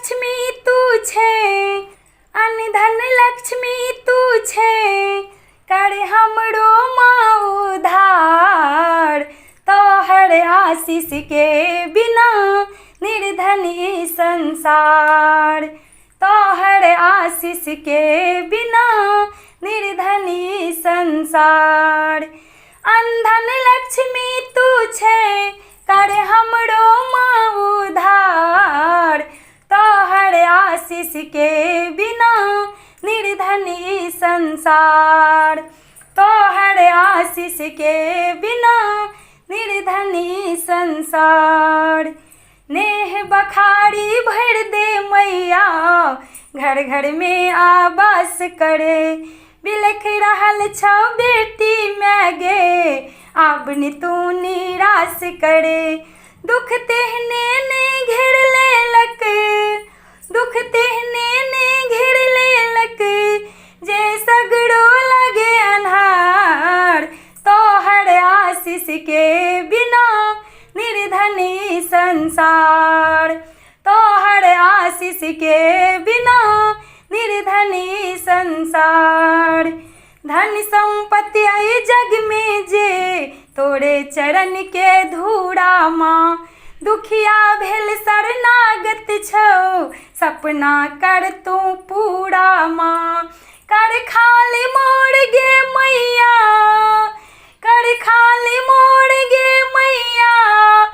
लक्ष्मी तू छे, अनधन लक्ष्मी तू छे, करे हमरो माँ उधार। तोहर आशीष के बिना निर्धन ई संसार, तोहर आशीष के बिना निर्धन ई संसार। अनधन लक्ष्मी तू छे, करे हमरो माँ उधार। तोहर आशीष के बिना निर्धन ई संसार, तोहर आशीष के बिना निर्धन ई संसार। नेह बखारी भर दे मैया, घर घर में आवास करे। बिलख रहल छौ बेटी मैं गे, आब नि तू निराश करे। दुख तेहने ने घेर लेलक, दुख तेहने ने घेर लेलक, जे सगरो लगे अन्हार। तोहर आशीष के बिना निर्धन ई संसार, तोहर आशीष के बिना निर्धन ई संसार। धन संपत्ति आई जग में जे, तोरे चरण के धूड़ा माँ। दुखिया भेल शरणागत छौ, सपना कर तू पूरा माँ। कर खाली मोर गे मैया, कर खाली मोर गे मैया,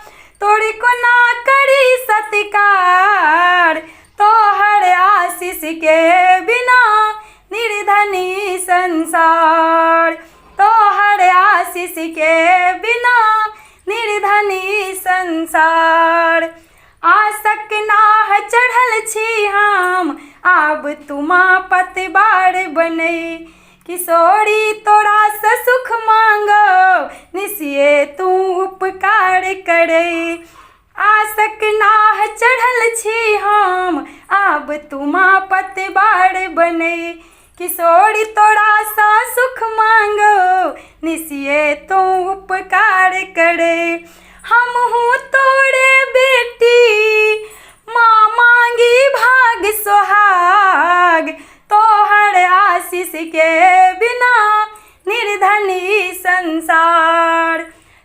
तोरे कोना करी सत्कार। तोहर आशीष के बिना निर्धन ई संसार, तोहर आशीष के बिना निर्धन ई संसार। आसक नाह चढ़ल छी हम, आब तुमा पतवार बनै। किशोरी तोरा से सुख मांगो, निसिये तू उपकार करे। आसक नाह चढ़ल छी हम, आब तुमा पतवार बनै। किशोरी तोरा सा सुख मांगो, निसिये तू उपकार करे। हमहू तोरे बेटी, माँ मांगी भाग सुहाग। तोहर आशीष के बिना निर्धन ई संसार,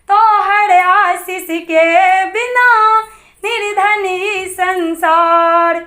तोहर आशीष के बिना निर्धन ई संसार।